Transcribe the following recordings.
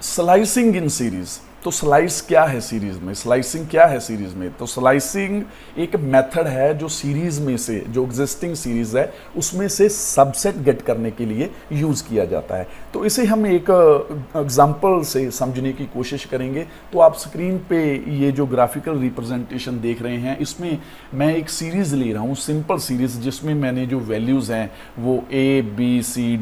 Slicing in series. तो slice क्या है सीरीज में, स्लाइसिंग क्या है सीरीज में? तो स्लाइसिंग एक मेथड है जो सीरीज में से, जो एग्जिस्टिंग सीरीज है उसमें से सबसेट गेट करने के लिए यूज किया जाता है। तो इसे हम एक एग्जांपल से समझने की कोशिश करेंगे। तो आप स्क्रीन पे ये जो ग्राफिकल रिप्रेजेंटेशन देख रहे हैं, इसमें मैं एक सीरीज ले रहा हूँ, सिंपल सीरीज, जिसमें मैंने जो वैल्यूज हैं वो ABCDEFG,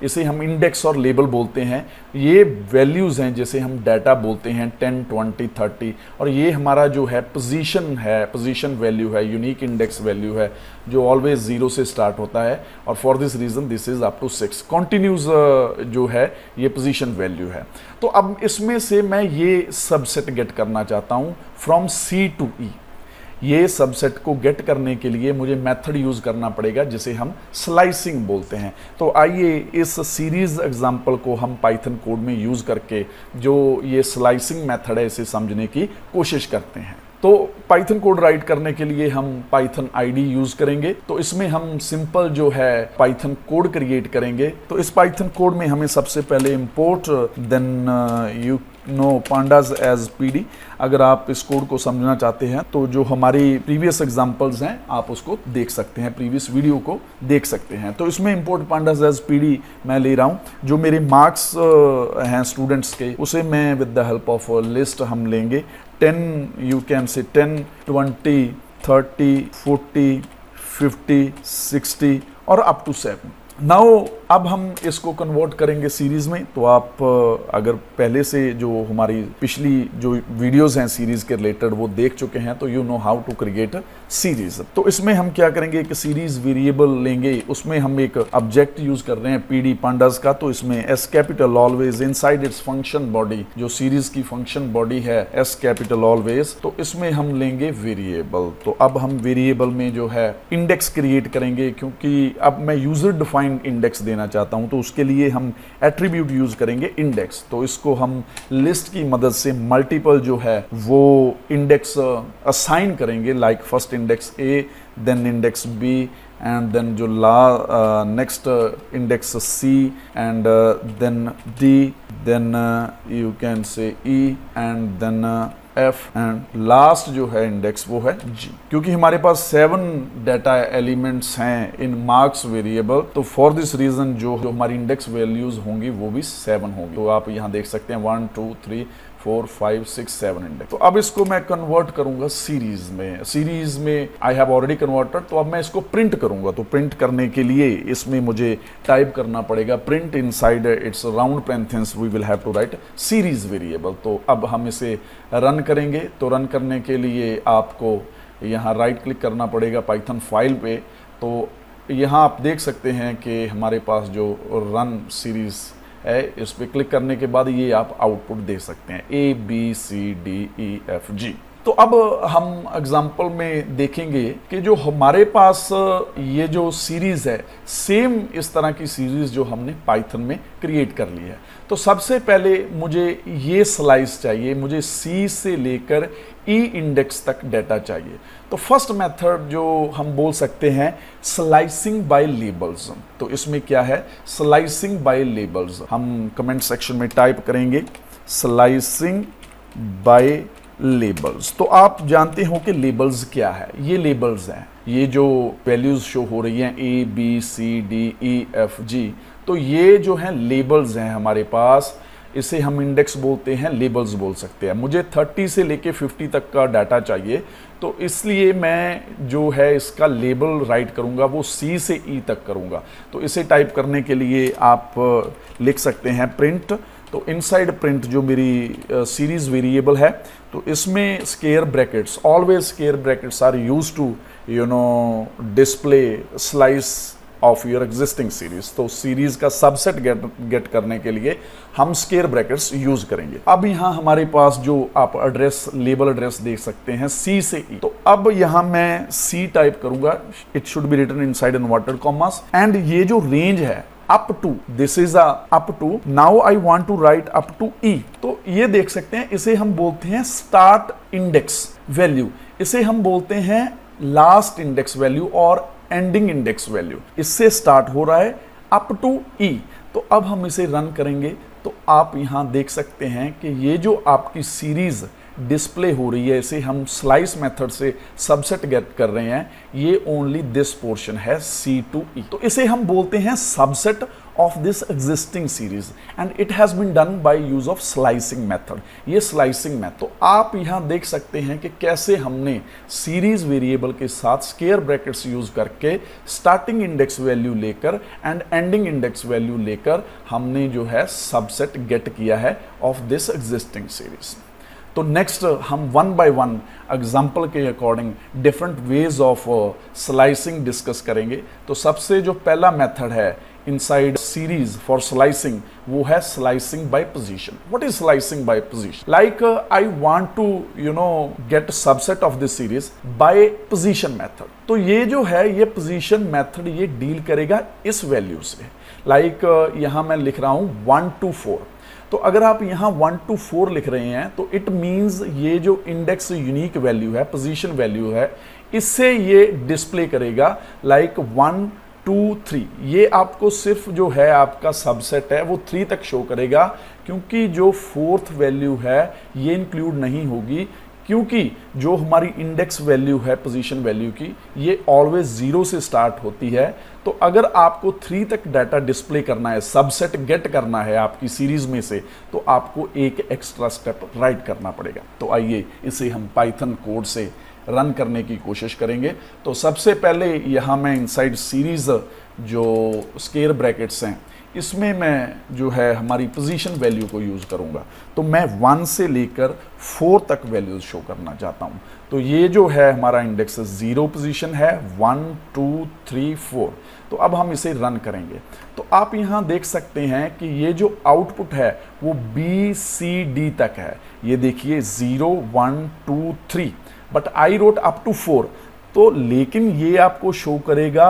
इसे हम इंडेक्स और लेबल बोलते हैं। ये वैल्यूज़ हैं जैसे हम डाटा बोलते हैं 10, 20, 30, और ये हमारा जो है पोजीशन वैल्यू है, यूनिक इंडेक्स वैल्यू है, जो ऑलवेज 0 से स्टार्ट होता है, और for this reason this is up to 6 continuous जो है ये पोजीशन वैल्यू है। तो अब इसमें से मैं ये सबसेट गेट करना चाहता हूँ फ्रॉम C to E। ये सबसेट को गेट करने के लिए मुझे मेथड यूज करना पड़ेगा जिसे हम स्लाइसिंग बोलते हैं। तो आइए इस सीरीज एग्जांपल को हम पाइथन कोड में यूज करके जो ये स्लाइसिंग मेथड है इसे समझने की कोशिश करते हैं। तो पाइथन कोड राइट करने के लिए हम पाइथन आईडी यूज करेंगे। तो इसमें हम सिंपल जो है पाइथन कोड क्रिएट करेंगे। तो इस पाइथन कोड में हमें सबसे पहले import then you know pandas as pd। अगर आप इस कोड को समझना चाहते हैं तो जो हमारी प्रीवियस एग्जांपल्स हैं आप उसको देख सकते हैं, प्रीवियस वीडियो को देख सकते हैं। तो इसमें इंपोर्ट pandas as pd मैं ले रहा हूं। जो मेरे मार्क्स हैं स्टूडेंट्स के, उसे मैं with the help of list हम लेंगे। 10 यू कैन से 10, 20, 30, 40, 50, 60 और अप टू 7। नाउ अब हम इसको कन्वर्ट करेंगे सीरीज में। तो आप अगर पहले से जो हमारी पिछली जो वीडियोस हैं सीरीज के रिलेटेड वो देख चुके हैं तो you know how to create series. तो इसमें हम क्या करेंगे, एक सीरीज वेरिएबल लेंगे, उसमें हम एक ऑब्जेक्ट यूज कर रहे हैं PD pandas का। तो इसमें S capital always inside its function body, जो सीरीज की फंक्शन बॉडी है S कैपिटल ऑलवेज, तो इसमें हम लेंगे वेरिएबल। तो अब हम वेरिएबल में जो है इंडेक्स क्रिएट करेंगे, क्योंकि अब मैं यूजर डिफाइंड इंडेक्स देना चाहता हूं। तो उसके लिए हम एट्रीब्यूट यूज करेंगे इंडेक्स। तो इसको हम लिस्ट की मदद से मल्टीपल जो है वो इंडेक्स असाइन करेंगे, like first index A, then index B, and then जो next index C, and then D, then you can say E, and then F, and last जो है इंडेक्स वो है G। क्योंकि हमारे पास 7 डाटा एलिमेंट्स हैं इन marks variable, तो for this reason जो हमारी इंडेक्स वैल्यूज होंगी वो भी 7 होंगी। तो आप यहाँ देख सकते हैं 1, 2, 3, 4, 5, 6, 7 इंडेक्स। तो अब इसको मैं कन्वर्ट करूंगा सीरीज में। सीरीज में आई हैव ऑलरेडी कन्वर्टेड। तो अब मैं इसको प्रिंट करूंगा। तो प्रिंट करने के लिए इसमें मुझे टाइप करना पड़ेगा print inside its round parenthesis we will have to write series variable. तो अब हम इसे रन करेंगे। तो रन करने के लिए आपको यहाँ राइट क्लिक करना पड़ेगा पाइथन फाइल पे। तो यहाँ आप देख सकते हैं कि हमारे पास जो रन सीरीज है, इस पे क्लिक करने के बाद ये आप आउटपुट दे सकते हैं ABCDEFG। तो अब हम एग्जाम्पल में देखेंगे कि जो हमारे पास ये जो सीरीज है, सेम इस तरह की सीरीज जो हमने पाइथन में क्रिएट कर ली है। तो सबसे पहले मुझे ये स्लाइस चाहिए, मुझे C से लेकर E इंडेक्स तक डाटा चाहिए। तो फर्स्ट मेथड जो हम बोल सकते हैं स्लाइसिंग बाय लेबल्स। तो इसमें क्या है, स्लाइसिंग बाय लेबल्स। हम कमेंट सेक्शन में टाइप करेंगे स्लाइसिंग बाय लेबल्स। तो आप जानते हो कि लेबल्स क्या है। ये लेबल्स हैं, ये जो वैल्यूज शो हो रही हैं ABCDEFG, तो ये जो हैं लेबल्स हैं हमारे पास। इसे हम इंडेक्स बोलते हैं, लेबल्स बोल सकते हैं। मुझे 30 से लेके 50 तक का डाटा चाहिए, तो इसलिए मैं जो है इसका लेबल राइट करूंगा वो C से E तक करूंगा। तो इसे टाइप करने के लिए आप लिख सकते हैं प्रिंट। तो इनसाइड प्रिंट जो मेरी सीरीज वेरिएबल है, तो इसमें square brackets, always square brackets are used to you know display slice of your existing series. तो सीरीज का सबसेट गेट करने के लिए हम स्क्वायर ब्रैकेट्स यूज करेंगे। अब यहाँ हमारे पास जो आप एड्रेस, लेबल एड्रेस देख सकते हैं C से E। तो अब यहाँ मैं C टाइप करूंगा, it should be written inside inverted commas, and ये जो रेंज है up to, this is a up to, now I want to write up to E। तो ये देख सकते हैं, इसे हम बोलते हैं स्टार्ट इंडेक्स वैल्यू, इसे हम बोलते हैं लास्ट इंडेक्स वैल्यू और एंडिंग इंडेक्स वैल्यू। इससे स्टार्ट हो रहा है अप टू E। तो तो अब हम इसे रन करेंगे तो आप यहाँ देख सकते हैं कि ये जो आपकी सीरीज़ डिस्प्ले हो रही है, इसे हम स्लाइस मेथड से सबसेट गेट कर रहे हैं, ये ओनली दिस पोर्शन है C2E। तो इसे हम बोलते हैं subset of this existing series and it has been done by use of slicing method. ये स्लाइसिंग मेथड, तो आप यहां देख सकते हैं कि कैसे हमने सीरीज वेरिएबल के साथ स्क्वायर ब्रैकेट्स यूज करके स्टार्टिंग इंडेक्स वैल्यू लेकर एंड एंडिंग इंडेक्स वैल्यू लेकर हमने जो है सबसेट गेट किया है ऑफ दिस एग्जिस्टिंग सीरीज। तो नेक्स्ट हम वन बाय वन एग्जाम्पल के according different ways of slicing discuss करेंगे। तो सबसे जो पहला मेथड है इनसाइड सीरीज फॉर स्लाइसिंग, वो है slicing by position. What is slicing by position? Like I want to get subset of this series by position method. तो ये जो है ये पोजीशन मेथड ये डील करेगा इस वैल्यू से। लाइक यहां मैं लिख रहा हूं 1 to 4। तो अगर आप यहाँ 1 to 4 लिख रहे हैं तो इट मीन्स ये जो इंडेक्स यूनिक वैल्यू है, पोजीशन वैल्यू है, इससे ये डिस्प्ले करेगा लाइक 1 2 3। ये आपको सिर्फ जो है आपका सबसेट है वो 3 तक शो करेगा, क्योंकि जो फोर्थ वैल्यू है ये इंक्लूड नहीं होगी, क्योंकि जो हमारी इंडेक्स वैल्यू है पोजीशन वैल्यू की ये ऑलवेज 0 से स्टार्ट होती है। तो अगर आपको 3 तक डाटा डिस्प्ले करना है, सबसेट गेट करना है आपकी सीरीज में से, तो आपको एक एक्स्ट्रा स्टेप राइट करना पड़ेगा। तो आइए इसे हम पाइथन कोड से रन करने की कोशिश करेंगे। तो सबसे पहले यहाँ मैं इनसाइड सीरीज जो स्क्वायर ब्रैकेट्स हैं इसमें मैं जो है हमारी पोजीशन वैल्यू को यूज़ करूँगा। तो मैं 1 से लेकर 4 तक वैल्यूज शो करना चाहता हूँ। तो ये जो है हमारा इंडेक्स 0 पोजीशन है, 1 2 3 4। तो अब हम इसे रन करेंगे तो आप यहाँ देख सकते हैं कि ये जो आउटपुट है वो BCD तक है। ये देखिए 0 1 2 3, but I wrote up to 4। तो लेकिन ये आपको शो करेगा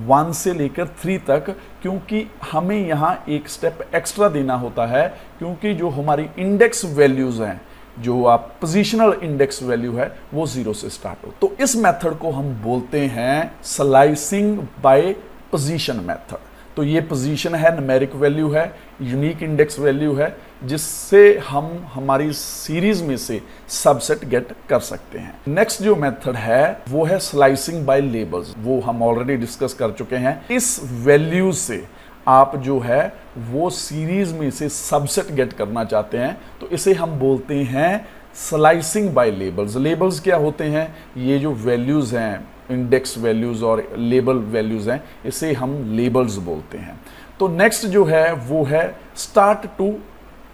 1 से लेकर 3 तक, क्योंकि हमें यहाँ एक स्टेप एक्स्ट्रा देना होता है, क्योंकि जो हमारी इंडेक्स वैल्यूज हैं, जो आप पोजीशनल इंडेक्स वैल्यू है वो 0 से स्टार्ट हो। तो इस मेथड को हम बोलते हैं स्लाइसिंग बाय पोजीशन मेथड। तो ये पोजीशन है, न्यूमेरिक वैल्यू है, यूनिक इंडेक्स वैल्यू है, जिससे हम हमारी सीरीज में से सबसेट गेट कर सकते हैं। नेक्स्ट जो मेथड है वो है स्लाइसिंग बाय लेबल्स। वो हम ऑलरेडी डिस्कस कर चुके हैं। इस वैल्यू से आप जो है वो सीरीज में से सबसेट गेट करना चाहते हैं, तो इसे हम बोलते हैं स्लाइसिंग बाय लेबल्स। लेबल्स क्या होते हैं? ये जो वैल्यूज हैं, इंडेक्स वैल्यूज और लेबल वैल्यूज हैं, इसे हम लेबल्स बोलते हैं। तो नेक्स्ट जो है वो है start to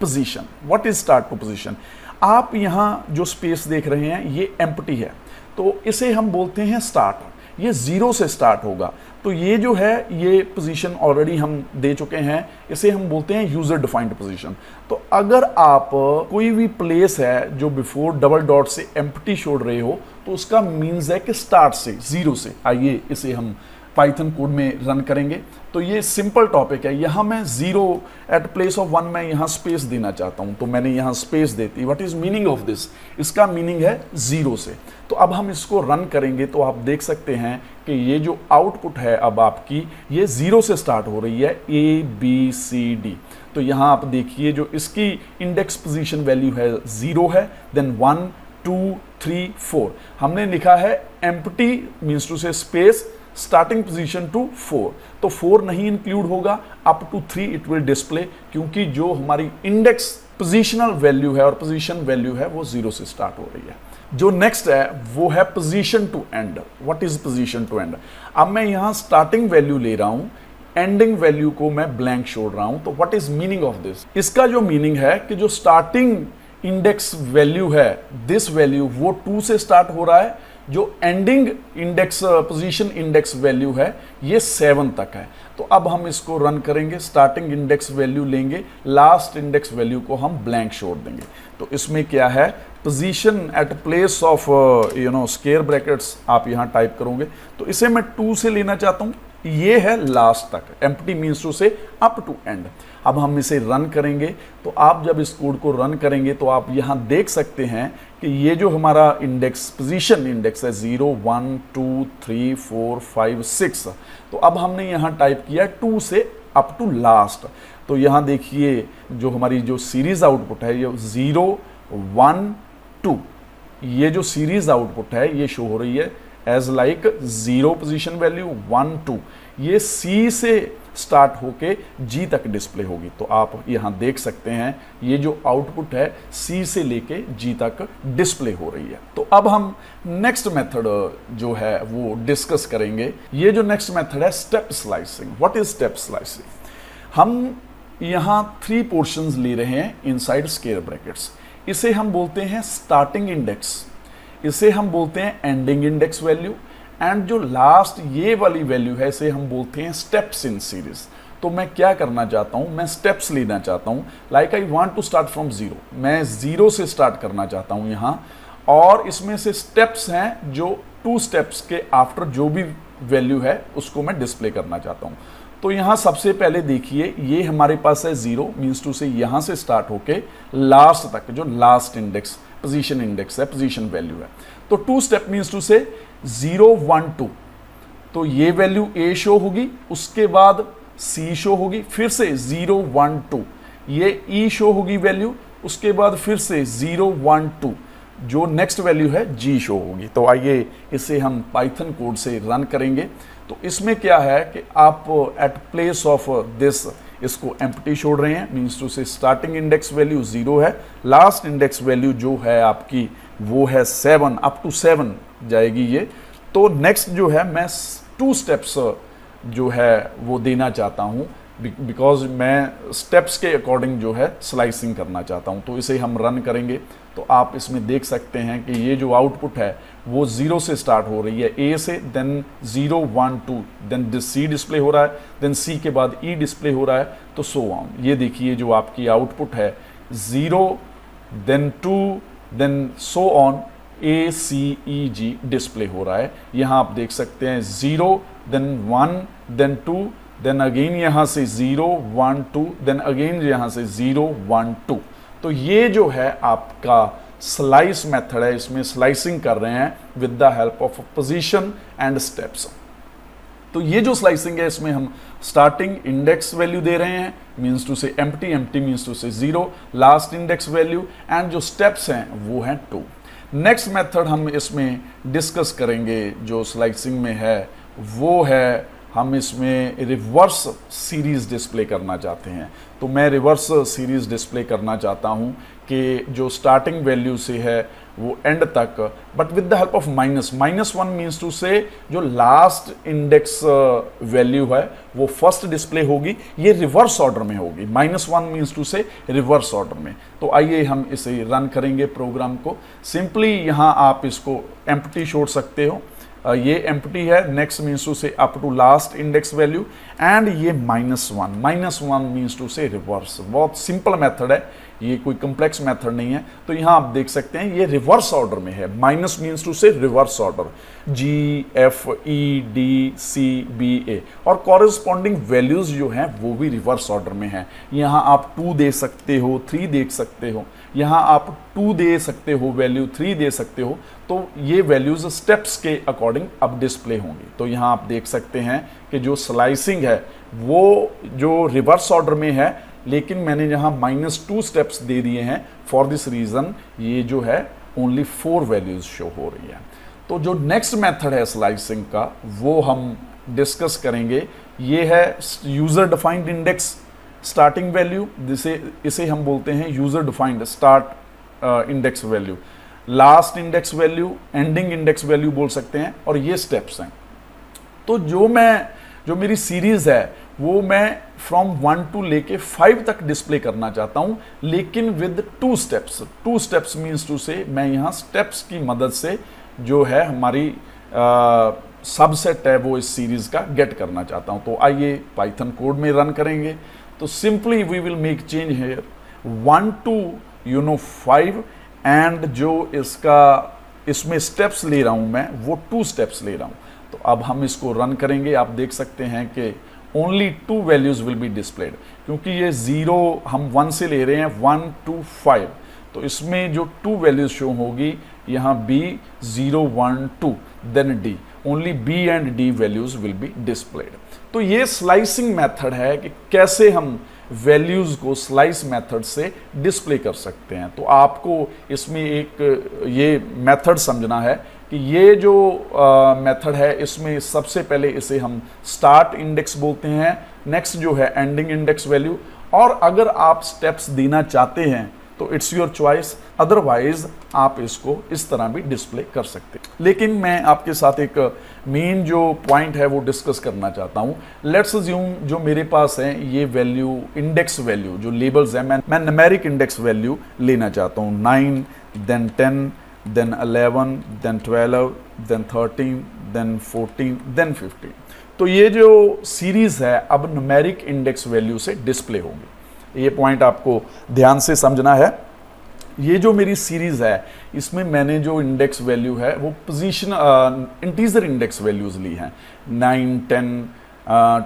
position. What is start to position? आप यहाँ जो स्पेस देख रहे हैं ये एम्प्टी है, तो इसे हम बोलते हैं स्टार्ट। ये 0 से स्टार्ट होगा। तो ये जो है ये पोजीशन ऑलरेडी हम दे चुके हैं, इसे हम बोलते हैं यूजर डिफाइंड पोजीशन। तो अगर आप कोई भी प्लेस है जो बिफोर डबल डॉट से एम्प्टी छोड़ रहे हो, तो उसका मीन्स है कि स्टार्ट से 0 से। आइए इसे हम पाइथन कोड में रन करेंगे। तो ये सिंपल टॉपिक है। यहाँ मैं 0 एट प्लेस ऑफ 1 मैं यहाँ स्पेस देना चाहता हूँ, तो मैंने यहाँ स्पेस देती। What is meaning of this? इसका मीनिंग है 0 से। तो अब हम इसको रन करेंगे तो आप देख सकते हैं कि ये जो आउटपुट है अब आपकी ये 0 से स्टार्ट हो रही है, ABCD। तो यहाँ आप देखिए जो इसकी इंडेक्स पोजीशन वैल्यू है 0 है, देन 1 2 3 4 हमने लिखा है empty, means to say space, starting position to 4। तो 4 नहीं इंक्लूड होगा, up to 3 it will display, क्योंकि जो हमारी इंडेक्स पोजीशनल वैल्यू है और पोजीशन वैल्यू है वो 0 से स्टार्ट हो रही है। जो नेक्स्ट है वो है position to end. What is position to end? अब मैं यहाँ स्टार्टिंग वैल्यू ले रहा हूँ, एंडिंग वैल्यू को मैं ब्लैंक छोड़ रहा हूं। तो what is meaning of this? इसका जो मीनिंग है कि जो स्टार्टिंग इंडेक्स वैल्यू है, दिस वैल्यू वो 2 से स्टार्ट हो रहा है, जो ending index position index value है ये 7 तक है। तो अब हम इसको रन करेंगे, स्टार्टिंग इंडेक्स वैल्यू लेंगे, लास्ट इंडेक्स वैल्यू को हम ब्लैंक छोड़ देंगे। तो इसमें क्या है, position at place of square brackets आप यहाँ टाइप करोगे। तो इसे मैं 2 से लेना चाहता हूँ, ये है लास्ट तक, empty means to say up to end. अब हम इसे रन करेंगे। तो आप जब इस कोड को रन करेंगे तो आप यहाँ देख सकते हैं कि ये जो हमारा इंडेक्स पोजीशन इंडेक्स है 0 1 2 3 4 5 6। तो अब हमने यहाँ टाइप किया 2 से अप टू लास्ट। तो यहाँ देखिए जो हमारी जो सीरीज आउटपुट है ये 0 1 2, ये जो सीरीज आउटपुट है ये शो हो रही है एज लाइक 0 पोजीशन वैल्यू 1 2, ये C से स्टार्ट होके G तक डिस्प्ले होगी। तो आप यहाँ देख सकते हैं ये जो आउटपुट है C से लेके G तक डिस्प्ले हो रही है। तो अब हम नेक्स्ट मेथड जो है वो डिस्कस करेंगे। ये जो नेक्स्ट मेथड है step slicing. What is step slicing? हम यहाँ 3 पोर्शंस ले रहे हैं इनसाइड स्क्वायर ब्रैकेट्स। इसे हम बोलते हैं स्टार्टिंग इंडेक्स, इसे हम बोलते हैं एंडिंग इंडेक्स वैल्यू, एंड जो लास्ट ये वाली वैल्यू है इसे हम बोलते हैं स्टेप्स इन सीरीज। तो मैं क्या करना चाहता हूं, मैं स्टेप्स लेना चाहता हूं। Like I want to start from 0, मैं 0 से स्टार्ट करना चाहता हूं यहां, और इसमें से स्टेप्स हैं जो 2 स्टेप्स के आफ्टर जो भी वैल्यू है उसको मैं डिस्प्ले करना चाहता हूं। तो यहां सबसे पहले देखिए ये हमारे पास है 0 मीन्स टू से यहां से स्टार्ट होके लास्ट तक जो लास्ट इंडेक्स पोजीशन इंडेक्स है, पोजीशन वैल्यू है। तो 2 स्टेप मीन्स टू से 0 1 2, तो ये वैल्यू A शो होगी, उसके बाद C शो होगी, फिर से 0 1 2, ये E शो होगी वैल्यू, उसके बाद फिर से 0 1 2, जो नेक्स्ट वैल्यू है G शो होगी। तो आइए इसे हम पाइथन कोड से रन करेंगे। तो इसमें क्या है कि आप एट प्लेस ऑफ दिस इसको एम्प्टी छोड़ रहे हैं, मीन्स टू से स्टार्टिंग इंडेक्स वैल्यू 0 है, लास्ट इंडेक्स वैल्यू जो है आपकी वो है 7, अप टू 7 जाएगी ये। तो नेक्स्ट जो है मैं 2 स्टेप्स जो है वो देना चाहता हूँ, बिकॉज मैं स्टेप्स के अकॉर्डिंग जो है स्लाइसिंग करना चाहता हूँ। तो इसे हम रन करेंगे तो आप इसमें देख सकते हैं कि ये जो आउटपुट है वो 0 से स्टार्ट हो रही है, A से, देन 0 1 2, देन C डिस्प्ले हो रहा है, देन C के बाद E डिस्प्ले हो रहा है, तो सो ऑन। ये देखिए जो आपकी आउटपुट है 0 then 2 then so on A C E G display हो रहा है। यहाँ आप देख सकते हैं 0 देन 1 देन 2, देन अगेन यहाँ से 0 1 2, देन अगेन यहाँ से 0 1 2। तो ये जो है आपका स्लाइस मेथड है, इसमें स्लाइसिंग कर रहे हैं with the help of position and steps. तो ये जो स्लाइसिंग है इसमें हम स्टार्टिंग इंडेक्स वैल्यू दे रहे हैं, मीन्स टू से एम्प्टी, एम्प्टी मीन्स टू से 0, लास्ट इंडेक्स वैल्यू, एंड जो स्टेप्स हैं वो हैं 2। नेक्स्ट मेथड हम इसमें डिस्कस करेंगे जो स्लाइसिंग में है वो है हम इसमें रिवर्स सीरीज डिस्प्ले करना चाहते हैं। तो मैं रिवर्स सीरीज डिस्प्ले करना चाहता हूं कि जो स्टार्टिंग वैल्यू से है वो एंड तक, but with the help of -1 means to say जो लास्ट इंडेक्स वैल्यू है वो फर्स्ट डिस्प्ले होगी, ये रिवर्स ऑर्डर में होगी। -1 means to say reverse order में। तो आइए हम इसे रन करेंगे प्रोग्राम को। सिंपली यहाँ आप इसको एम्प्टी छोड़ सकते हो, ये एम्प्टी है, next means to say up to last index value, and ये -1 मीन्स टू से रिवर्स। बहुत सिंपल मेथड है, ये कोई कॉम्प्लेक्स मेथड नहीं है। तो यहाँ आप देख सकते हैं ये रिवर्स ऑर्डर में है, minus means to say reverse order, G F E D C B A, और कॉरेस्पॉन्डिंग वैल्यूज जो हैं वो भी रिवर्स ऑर्डर में है। यहाँ आप 2 दे सकते हो, 3 देख सकते हो, यहाँ आप 2 दे सकते हो वैल्यू, 3 दे सकते हो। तो ये वैल्यूज स्टेप्स के अकॉर्डिंग अब डिस्प्ले होंगी। तो यहाँ आप देख सकते हैं कि जो स्लाइसिंग है वो जो रिवर्स ऑर्डर में है, लेकिन मैंने यहाँ -2 स्टेप्स दे दिए हैं। फॉर दिस रीज़न ये जो है ओनली 4 वैल्यूज शो हो रही है। तो जो नेक्स्ट मेथड है स्लाइसिंग का वो हम डिस्कस करेंगे, ये है user defined index starting value, जिसे इसे हम बोलते हैं user defined start index value, last index value, ending index value बोल सकते हैं, और ये स्टेप्स हैं। तो जो मेरी सीरीज है वो मैं फ्रॉम 1 टू लेके 5 तक डिस्प्ले करना चाहता हूं, लेकिन with 2 steps. 2 steps means to say मैं यहाँ स्टेप्स की मदद से जो है हमारी सबसेट है वो इस सीरीज का गेट करना चाहता हूं। तो आइए पाइथन कोड में रन करेंगे। तो simply we will make change here 1 to 5, and जो इसमें स्टेप्स ले रहा हूं मैं वो 2 स्टेप्स ले रहा हूं। तो अब हम इसको रन करेंगे। आप देख सकते हैं कि only 2 values will be displayed, क्योंकि ये 0 हम 1 से ले रहे हैं 1 to 5, तो इसमें जो 2 वैल्यूज शो होगी यहाँ B 0 1 2 then D, only B and D values will be displayed. तो ये स्लाइसिंग मेथड है कि कैसे हम वैल्यूज़ को स्लाइस मेथड से डिस्प्ले कर सकते हैं। तो आपको इसमें एक ये मेथड समझना है कि ये जो मेथड है इसमें सबसे पहले इसे हम स्टार्ट इंडेक्स बोलते हैं, नेक्स्ट जो है एंडिंग इंडेक्स वैल्यू, और अगर आप स्टेप्स देना चाहते हैं तो इट्स योर चॉइस, अदरवाइज आप इसको इस तरह भी डिस्प्ले कर सकते हैं। लेकिन मैं आपके साथ एक मेन जो पॉइंट है वो डिस्कस करना चाहता हूँ। लेट्स अज्यूम जो मेरे पास है ये वैल्यू, इंडेक्स वैल्यू जो लेबल्स है, मैं न्यूमेरिक इंडेक्स वैल्यू लेना चाहता हूँ। 9, then 10, then 11, then 12, then 13, then 14, then 15। तो ये जो सीरीज है अब न्यूमेरिक इंडेक्स वैल्यू से डिस्प्ले होगी। ये पॉइंट आपको ध्यान से समझना है। ये जो मेरी सीरीज है इसमें मैंने जो इंडेक्स वैल्यू है वो पोजीशन इंटीजर इंडेक्स वैल्यूज ली हैं, 9, 10,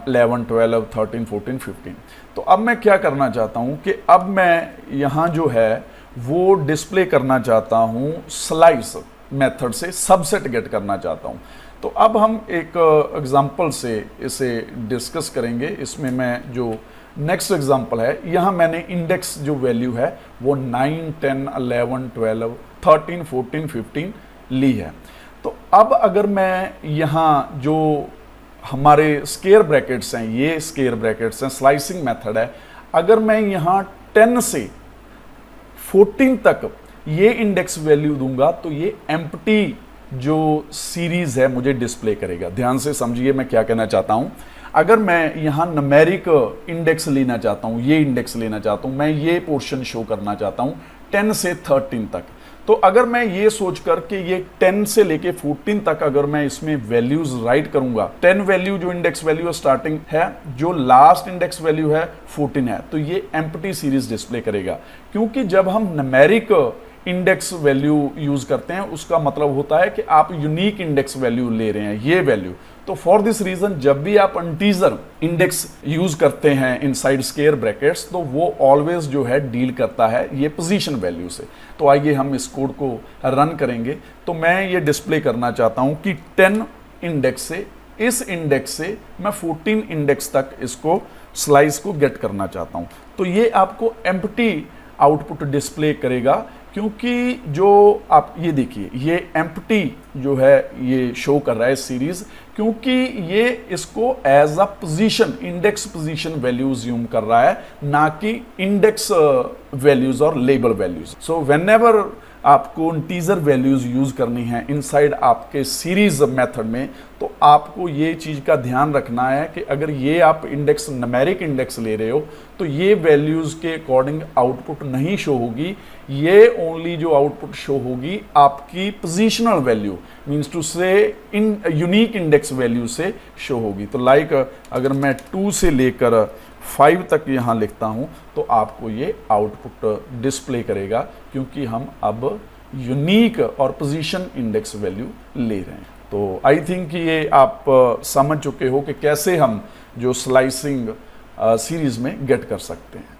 11, 12, 13, 14, 15। तो अब मैं क्या करना चाहता हूँ कि अब मैं यहाँ जो है वो डिस्प्ले करना चाहता हूँ स्लाइस मेथड से, सबसेट गेट करना चाहता हूँ। तो अब हम एक एग्जांपल से इसे डिस्कस करेंगे। इसमें मैं जो नेक्स्ट एग्जांपल है, यहाँ मैंने इंडेक्स जो वैल्यू है वो 9, 10, 11, 12, 13, 14, 15 ली है। तो अब अगर मैं यहाँ जो हमारे स्क्वायर ब्रैकेट्स हैं, ये स्क्वायर ब्रैकेट्स हैं, स्लाइसिंग मेथड है, अगर मैं यहाँ 10 से 14 तक ये इंडेक्स वैल्यू दूंगा तो ये एम्प्टी जो सीरीज है मुझे डिस्प्ले करेगा। ध्यान से समझिए मैं क्या कहना चाहता हूं। अगर मैं यहाँ न्यूमेरिक इंडेक्स लेना चाहता हूँ, ये इंडेक्स लेना चाहता हूँ, मैं ये पोर्शन शो करना चाहता हूँ 10 से 13 तक, तो अगर मैं ये सोचकर कि ये 10 से लेके 14 तक अगर मैं इसमें वैल्यूज राइट करूंगा, 10 वैल्यू जो इंडेक्स वैल्यू स्टार्टिंग है, जो लास्ट इंडेक्स वैल्यू है 14 है, तो ये एम्प्टी सीरीज डिस्प्ले करेगा। क्योंकि जब हम न्यूमेरिक इंडेक्स वैल्यू यूज करते हैं उसका मतलब होता है कि आप यूनिक इंडेक्स वैल्यू ले रहे हैं, ये वैल्यू। तो फॉर दिस रीजन जब भी आप इंटीजर इंडेक्स यूज करते हैं इनसाइड स्क्वायर ब्रैकेट्स तो वो ऑलवेज जो है डील करता है ये पोजीशन वैल्यू से। तो आइए हम इस कोड को रन करेंगे। तो मैं ये डिस्प्ले करना चाहता हूं कि 10 इंडेक्स से, इस इंडेक्स से मैं 14 इंडेक्स तक इसको स्लाइस को गेट करना चाहता हूं। तो ये आपको एम्प्टी आउटपुट डिस्प्ले करेगा, क्योंकि जो आप ये देखिए ये एम्प्टी जो है ये शो कर रहा है सीरीज, क्योंकि ये इसको as a position, index position values use कर रहा है, ना कि इंडेक्स वैल्यूज और लेबल वैल्यूज। सो व्हेनेवर आपको इंटीजर वैल्यूज यूज करनी है इनसाइड आपके सीरीज मेथड में, तो आपको ये चीज का ध्यान रखना है कि अगर ये आप इंडेक्स न्यूमेरिक इंडेक्स ले रहे हो तो ये वैल्यूज के अकॉर्डिंग आउटपुट नहीं शो होगी। ये ओनली जो आउटपुट शो होगी आपकी पोजीशनल वैल्यू, मींस टू से इन यूनिक इंडेक्स वैल्यू से शो होगी। तो लाइक अगर मैं 2 से लेकर 5 तक यहाँ लिखता हूँ तो आपको ये आउटपुट डिस्प्ले करेगा, क्योंकि हम अब यूनिक और पोजीशन इंडेक्स वैल्यू ले रहे हैं। तो आई थिंक ये आप समझ चुके हो कि कैसे हम जो स्लाइसिंग सीरीज में गेट कर सकते हैं।